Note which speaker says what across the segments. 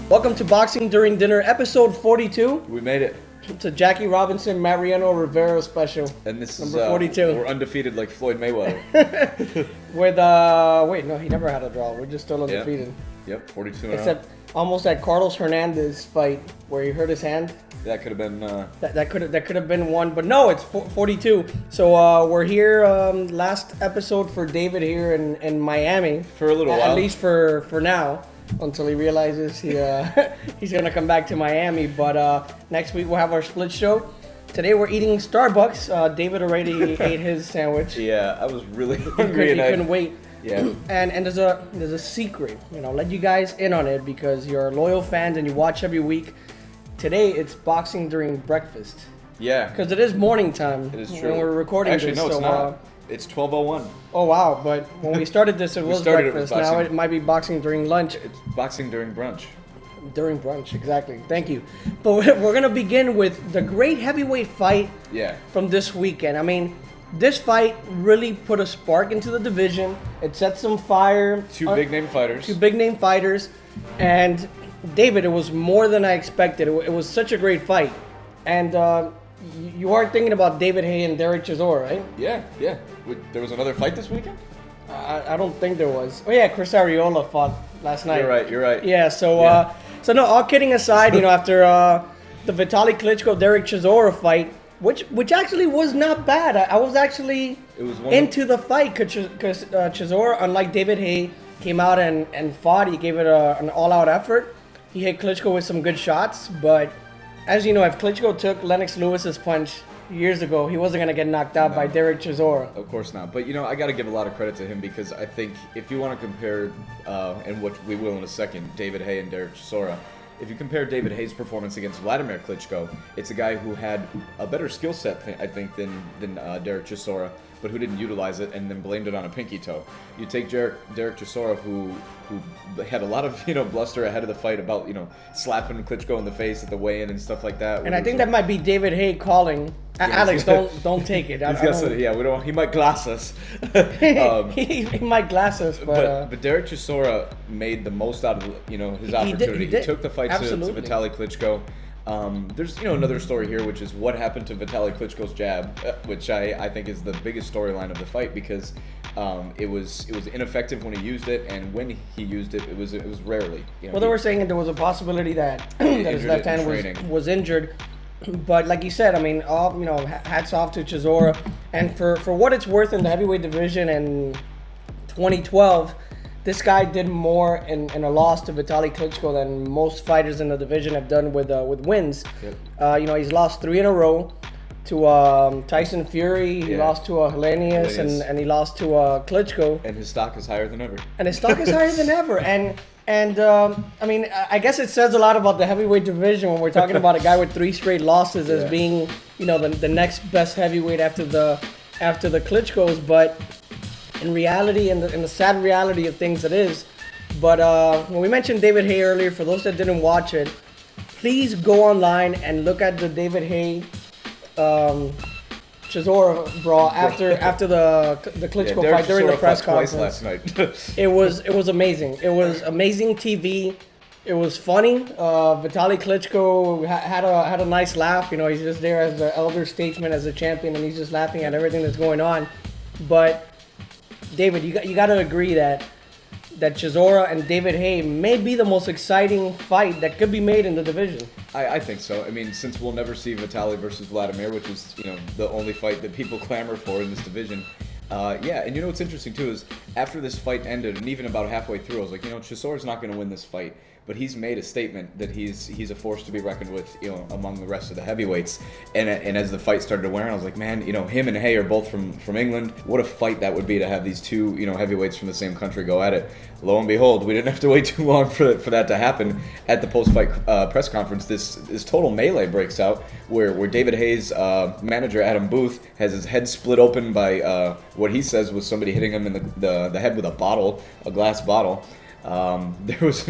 Speaker 1: Welcome to Boxing During Dinner, episode 42.
Speaker 2: We made it.
Speaker 1: It's a Jackie Robinson, Mariano Rivera special.
Speaker 2: And this
Speaker 1: number
Speaker 2: is
Speaker 1: 42.
Speaker 2: We're undefeated like Floyd Mayweather.
Speaker 1: With wait, no, he never had a draw. We're just still undefeated.
Speaker 2: Yep, 42 in a row.
Speaker 1: Except almost that Carlos Hernandez fight where he hurt his hand.
Speaker 2: That could have been.
Speaker 1: That could have been one, but no, it's 42. So we're here. Last episode for David here in Miami
Speaker 2: For a little while.
Speaker 1: At least for now. Until he realizes he's gonna come back to Miami. But next week we'll have our split show. Today we're eating Starbucks. David already ate his sandwich.
Speaker 2: Yeah, I was really
Speaker 1: He
Speaker 2: hungry
Speaker 1: couldn't wait.
Speaker 2: Yeah.
Speaker 1: And there's a secret, let you guys in on it because you're loyal fans and you watch every week. Today it's boxing during breakfast.
Speaker 2: Yeah.
Speaker 1: Because it is morning time.
Speaker 2: It is true.
Speaker 1: When we're recording
Speaker 2: Actually,
Speaker 1: this.
Speaker 2: no, it's
Speaker 1: so,
Speaker 2: not. It's 12:01.
Speaker 1: Oh wow! But when we started this, it was breakfast. Now
Speaker 2: boxing.
Speaker 1: it might be boxing during lunch.
Speaker 2: It's boxing during brunch.
Speaker 1: During brunch, exactly. Thank you. But we're gonna begin with the great heavyweight fight.
Speaker 2: Yeah.
Speaker 1: From this weekend. I mean, this fight really put a spark into the division. It set some fire.
Speaker 2: Two big name fighters.
Speaker 1: Two big name fighters, and David, it was more than I expected. It was such a great fight, and you are thinking about David Haye and Dereck Chisora, right?
Speaker 2: Yeah. There was another fight this weekend?
Speaker 1: I don't think there was. Oh yeah, Chris Arreola fought last night.
Speaker 2: You're right.
Speaker 1: Yeah. So no. All kidding aside, after the Vitaly Klitschko Dereck Chisora fight, which actually was not bad. I was actually into the fight because Chisora, unlike David Haye, came out and fought. He gave it an all-out effort. He hit Klitschko with some good shots, but as you know, if Klitschko took Lennox Lewis's punch years ago, he wasn't going to get knocked out by Dereck Chisora.
Speaker 2: Of course not. But, I got to give a lot of credit to him because I think if you want to compare, and what we will in a second, David Haye and Dereck Chisora, if you compare David Haye's performance against Vladimir Klitschko, it's a guy who had a better skill set, I think, than Dereck Chisora, but who didn't utilize it and then blamed it on a pinky toe. You take Dereck Chisora, who had a lot of bluster ahead of the fight about slapping Klitschko in the face at the weigh-in and stuff like that.
Speaker 1: And I think that might be David Haye calling. Alex, don't take it.
Speaker 2: We don't. He might glass us.
Speaker 1: He might glass us,
Speaker 2: but Dereck Chisora made the most out of his opportunity. He took the fight to Vitaly Klitschko. There's another story here, which is what happened to Vitaly Klitschko's jab, which I think is the biggest storyline of the fight because it was ineffective when he used it, and when he used it, it was rarely.
Speaker 1: They were saying there was a possibility that his left hand was injured. But like you said, I mean, hats off to Chisora, and for what it's worth in the heavyweight division in 2012. This guy did more in a loss to Vitaly Klitschko than most fighters in the division have done with wins. Yep. He's lost 3 in a row to Tyson Fury. He lost to Helenius, and he lost to Klitschko.
Speaker 2: And his stock is higher than ever.
Speaker 1: And I mean, I guess it says a lot about the heavyweight division when we're talking about a guy with 3 straight losses as being, the next best heavyweight after the Klitschkos, but. In reality, in the sad reality of things, it is. But when we mentioned David Haye earlier, for those that didn't watch it, please go online and look at the David Haye Chisora brawl after the Klitschko fight during the press conference.
Speaker 2: Last night.
Speaker 1: It was amazing. It was amazing TV. It was funny. Vitaly Klitschko had a nice laugh. He's just there as the elder statesman, as a champion, and he's just laughing at everything that's going on. But David, you got to agree that Chisora and David Haye may be the most exciting fight that could be made in the division.
Speaker 2: I think so. I mean, since we'll never see Vitaly versus Vladimir, which is the only fight that people clamor for in this division. And what's interesting too is after this fight ended, and even about halfway through, I was like, Chisora's not going to win this fight. But he's made a statement that he's a force to be reckoned with, among the rest of the heavyweights. And as the fight started to wear on, I was like, man, him and Haye are both from England. What a fight that would be to have these two, heavyweights from the same country go at it. Lo and behold, we didn't have to wait too long for that to happen. At the post-fight press conference, this total melee breaks out where David Haye's manager, Adam Booth, has his head split open by what he says was somebody hitting him in the head with a glass bottle. There was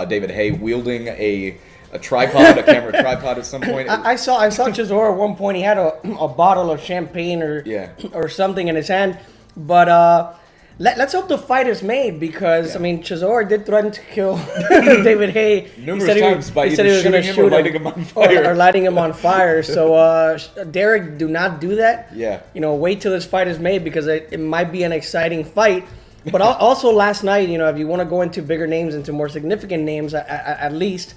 Speaker 2: David Haye wielding a tripod, a camera tripod at some point.
Speaker 1: I saw Chisora at one point. He had a bottle of champagne or something in his hand. But Let's hope the fight is made because, I mean, Chisora did threaten to kill David Haye.
Speaker 2: Numerous times by either shooting him or lighting him on fire.
Speaker 1: Or lighting him on fire. So, Dereck, do not do that.
Speaker 2: Yeah.
Speaker 1: You know, wait till this fight is made because it might be an exciting fight. But also last night, you know, if you want to go into bigger names, into more significant names at least,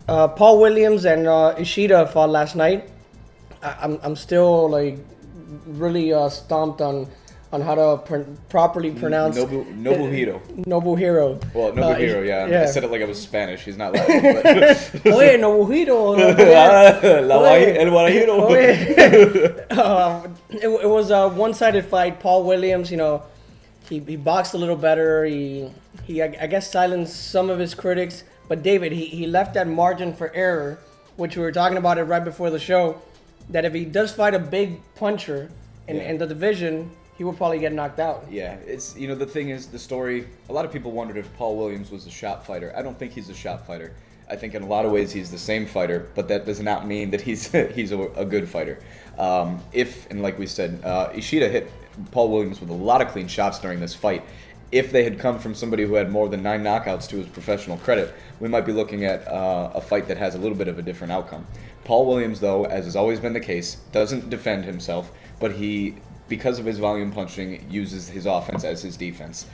Speaker 1: Paul Williams and Ishida fought last night. I'm still, like, really stumped on how to properly pronounce
Speaker 2: Nobuhiro.
Speaker 1: Nobuhiro.
Speaker 2: Well, Nobuhiro, yeah. I said it like I was Spanish. He's not Latin.
Speaker 1: Oye, Nobuhiro.
Speaker 2: El Guarajiro.
Speaker 1: It was a one-sided fight. Paul Williams, you know, he boxed a little better. He I guess silenced some of his critics. But David, he left that margin for error, which we were talking about it right before the show, that if he does fight a big puncher in the division, he will probably get knocked out.
Speaker 2: Yeah, it's, you know, the thing is, the story, a lot of people wondered if Paul Williams was a shot fighter. I don't think he's a shot fighter. I think in a lot of ways he's the same fighter, but that does not mean that he's a good fighter. And like we said, Ishida hit Paul Williams with a lot of clean shots during this fight. If they had come from somebody who had more than 9 knockouts to his professional credit, we might be looking at a fight that has a little bit of a different outcome. Paul Williams, though, as has always been the case, doesn't defend himself, but he, because of his volume punching, uses his offense as his defense.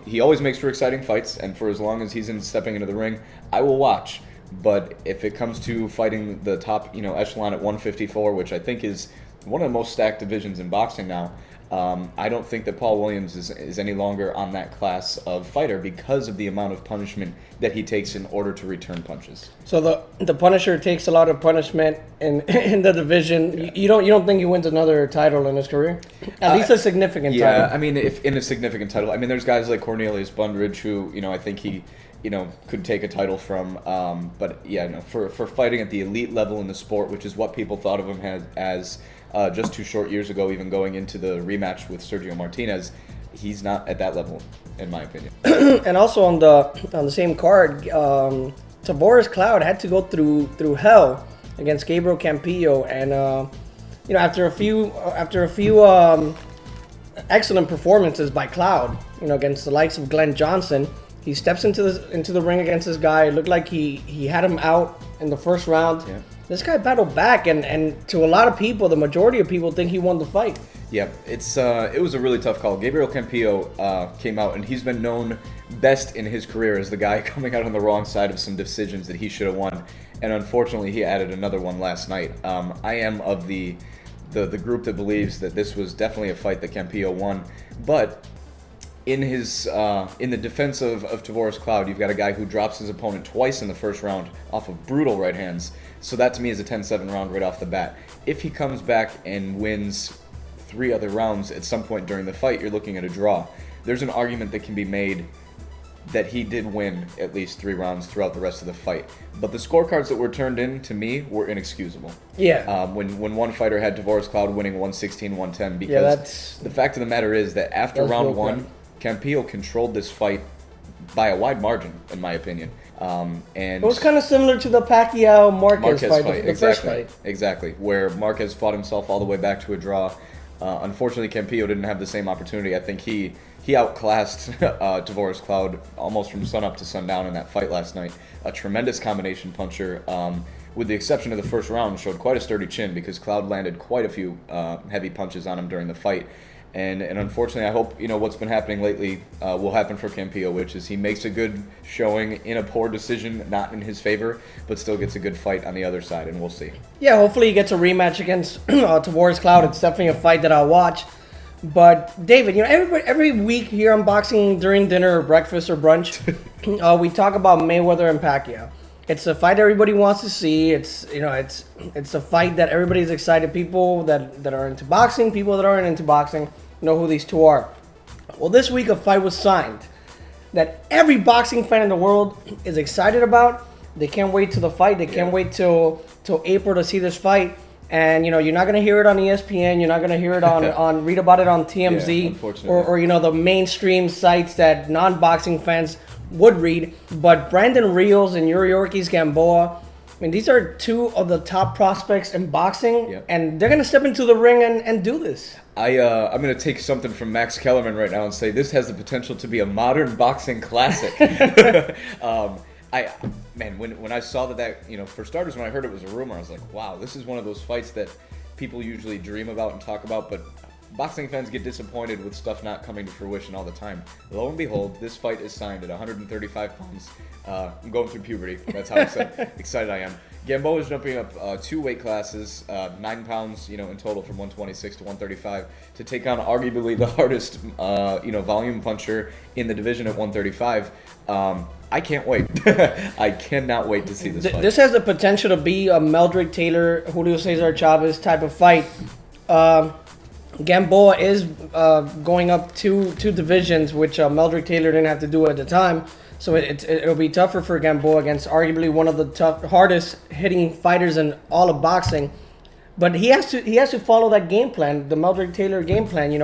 Speaker 2: He always makes for exciting fights, and for as long as he's stepping into the ring, I will watch. But if it comes to fighting the top, echelon at 154, which I think is one of the most stacked divisions in boxing now, I don't think that Paul Williams is any longer on that class of fighter because of the amount of punishment that he takes in order to return punches.
Speaker 1: So the Punisher takes a lot of punishment in the division. Yeah. You don't think he wins another title in his career? At least a significant title.
Speaker 2: Yeah, I mean, if in a significant title, I mean, there's guys like Cornelius Bundridge who, I think he, could take a title from. But yeah, for fighting at the elite level in the sport, which is what people thought of him as just 2 short years ago, even going into the rematch with Sergio Martinez, he's not at that level, in my opinion.
Speaker 1: And also on the same card, Tavoris Cloud had to go through hell against Gabriel Campillo, and after a few excellent performances by Cloud, against the likes of Glenn Johnson, he steps into the ring against this guy. It looked like he had him out in the first round. Yeah. This guy battled back, and to a lot of people, the majority of people think he won the fight.
Speaker 2: Yeah, it was a really tough call. Gabriel Campillo came out, and he's been known best in his career as the guy coming out on the wrong side of some decisions that he should have won, and unfortunately, he added another one last night. I am of the group that believes that this was definitely a fight that Campillo won, but in the defense of Tavoris Cloud, you've got a guy who drops his opponent twice in the first round off of brutal right hands. So that to me is a 10-7 round right off the bat. If he comes back and wins 3 other rounds at some point during the fight, you're looking at a draw. There's an argument that can be made that he did win at least 3 rounds throughout the rest of the fight. But the scorecards that were turned in, to me, were inexcusable.
Speaker 1: Yeah.
Speaker 2: When one fighter had Tavoris Cloud winning 116-110, because the fact of the matter is that after round 1, Campillo controlled this fight by a wide margin, in my opinion. And it
Speaker 1: was kind of similar to the Pacquiao-Marquez fight, the first fight.
Speaker 2: Exactly, where Marquez fought himself all the way back to a draw. Unfortunately, Campillo didn't have the same opportunity. I think he outclassed Tavoris Cloud almost from sunup to sundown in that fight last night. A tremendous combination puncher, with the exception of the first round, showed quite a sturdy chin because Cloud landed quite a few heavy punches on him during the fight. And unfortunately, I hope what's been happening lately will happen for Campillo, which is he makes a good showing in a poor decision, not in his favor, but still gets a good fight on the other side, and we'll see.
Speaker 1: Yeah, hopefully he gets a rematch against Tavoris Cloud. It's definitely a fight that I'll watch. But David, every week here on Boxing during dinner or breakfast or brunch, we talk about Mayweather and Pacquiao. It's a fight everybody wants to see. It's a fight that everybody's excited. People that are into boxing, people that aren't into boxing, know who these two are. Well, this week a fight was signed that every boxing fan in the world is excited about. They can't wait to the fight. They can't wait till April to see this fight. And you're not gonna hear it on ESPN. You're not gonna hear it on read about it on TMZ or the mainstream sites that non-boxing fans would read. But Brandon Rios and Yuri Ortiz Gamboa, mean, these are two of the top prospects in boxing,
Speaker 2: Yep. and
Speaker 1: they're gonna step into the ring and do this.
Speaker 2: I'm gonna take something from Max Kellerman right now and say this has the potential to be a modern boxing classic. When I saw that, for starters, when I heard it was a rumor, I was like, wow, this is one of those fights that people usually dream about and talk about, but boxing fans get disappointed with stuff not coming to fruition all the time. Lo and behold, this fight is signed at 135 pounds. I'm going through puberty. That's how excited I am. Gamboa is jumping up 2 weight classes, 9 pounds, in total from 126 to 135, to take on arguably the hardest, volume puncher in the division at 135. I can't wait. I cannot wait to see this fight.
Speaker 1: This has the potential to be a Meldrick Taylor, Julio Cesar Chavez type of fight. Gamboa is going up two divisions, which Meldrick Taylor didn't have to do at the time. So it'll be tougher for Gamboa against arguably one of the hardest hitting fighters in all of boxing. But he has to follow that game plan, the Meldrick Taylor game plan.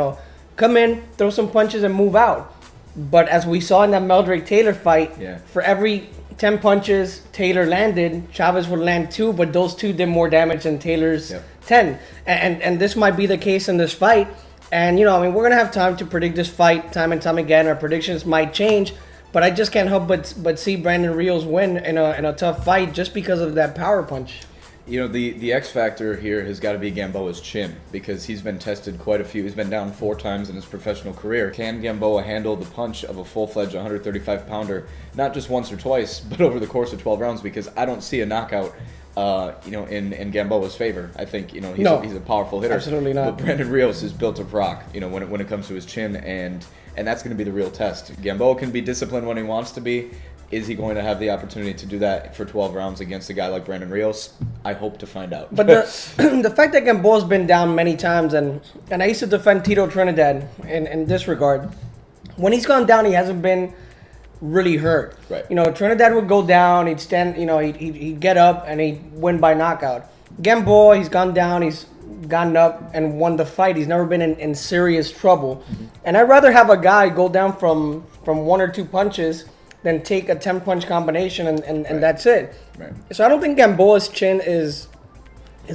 Speaker 1: Come in, throw some punches, and move out. But as we saw in that Meldrick Taylor fight, for every 10 punches Taylor landed, Chavez would land 2, but those 2 did more damage than Taylor's 10. And this might be the case in this fight. And, we're going to have time to predict this fight time and time again. Our predictions might change. But I just can't help but see Brandon Rios win in a tough fight just because of that power punch.
Speaker 2: The X factor here has got to be Gamboa's chin, because he's been tested quite a few. He's been down 4 times in his professional career. Can Gamboa handle the punch of a full-fledged 135-pounder, not just once or twice, but over the course of 12 rounds? Because I don't see a knockout, in Gamboa's favor. I think, he's a powerful hitter.
Speaker 1: Absolutely not.
Speaker 2: But Brandon Rios is built of rock, when it comes to his chin, and that's going to be the real test. Gamboa can be disciplined when he wants to be. Is he going to have the opportunity to do that for 12 rounds against a guy like Brandon Rios? I hope to find out.
Speaker 1: But the fact that Gamboa's been down many times, and I used to defend Tito Trinidad in this regard. When he's gone down, he hasn't been really hurt.
Speaker 2: Right.
Speaker 1: Trinidad would go down, he'd stand, he'd get up, and he'd win by knockout. Gamboa, he's gone down, he's gotten up and won the fight. He's never been in serious trouble. Mm-hmm. And I'd rather have a guy go down from 1 or 2 punches than take a 10-punch combination and that's it.
Speaker 2: Right.
Speaker 1: So I don't think Gamboa's chin is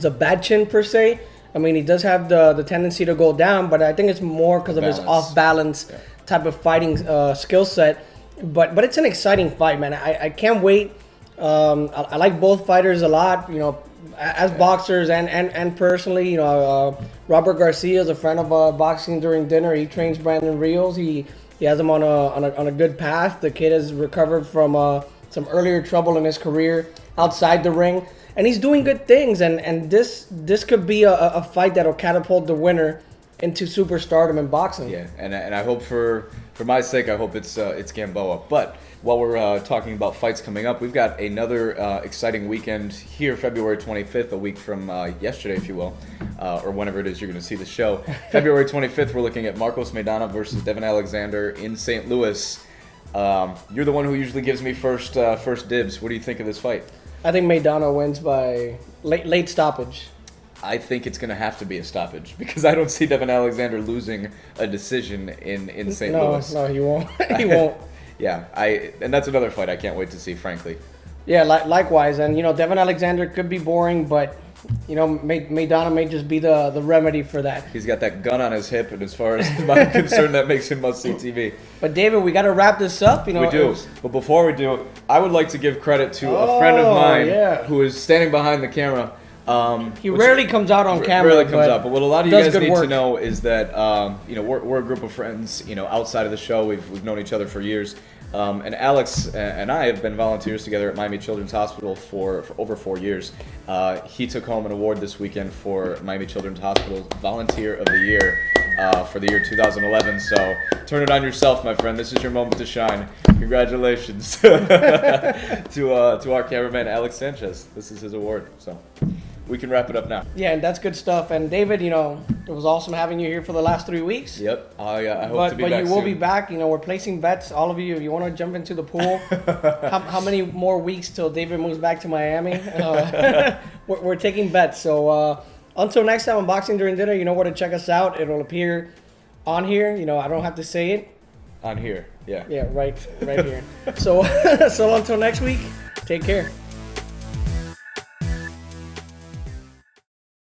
Speaker 1: a bad chin per se. I mean, he does have the tendency to go down, but I think it's more because of his off-balance type of fighting skill set. But it's an exciting fight, man. I can't wait. I like both fighters a lot, as boxers and personally. Robert Garcia is a friend of Boxing During Dinner. He trains Brandon Rios. He has him on a good path. The kid has recovered from some earlier trouble in his career outside the ring, and he's doing good things. And this could be a fight that'll catapult the winner into superstardom in boxing.
Speaker 2: Yeah, and I hope for my sake, I hope it's Gamboa. But while we're talking about fights coming up, we've got another exciting weekend here, February 25th, a week from yesterday, if you will, or whenever it is you're going to see the show. February 25th, we're looking at Marcos Maidana versus Devin Alexander in St. Louis. You're the one who usually gives me first dibs. What do you think of this fight?
Speaker 1: I think Maidana wins by late stoppage.
Speaker 2: I think it's going to have to be a stoppage, because I don't see Devin Alexander losing a decision in St. Louis.
Speaker 1: No, he won't. He won't.
Speaker 2: Yeah, and that's another fight I can't wait to see, frankly.
Speaker 1: Yeah, likewise. And, Devin Alexander could be boring, but, Maidana may just be the remedy for that.
Speaker 2: He's got that gun on his hip, and as far as I'm concerned, that makes him must-see TV.
Speaker 1: But, David, we got to wrap this up.
Speaker 2: We do. But before we do, I would like to give credit to a friend of mine who is standing behind the camera.
Speaker 1: He rarely comes out on camera.
Speaker 2: Rarely comes out, but what a lot of you guys need to know is that we're a group of friends. Outside of the show, we've known each other for years. And Alex and I have been volunteers together at Miami Children's Hospital for over 4 years. He took home an award this weekend for Miami Children's Hospital's Volunteer of the Year for the year 2011. So turn it on yourself, my friend. This is your moment to shine. Congratulations to our cameraman, Alex Sanchez. This is his award. So we can wrap it up now.
Speaker 1: Yeah, and that's good stuff. And David, it was awesome having you here for the last 3 weeks.
Speaker 2: Yep, I hope to be back
Speaker 1: But you will
Speaker 2: soon.
Speaker 1: be back. We're placing bets. All of you, if you want to jump into the pool, how many more weeks till David moves back to Miami? We're taking bets. So until next time on Boxing During Dinner, you know where to check us out. It'll appear on here. I don't have to say it.
Speaker 2: On here, yeah.
Speaker 1: Yeah, right here. So until next week, take care.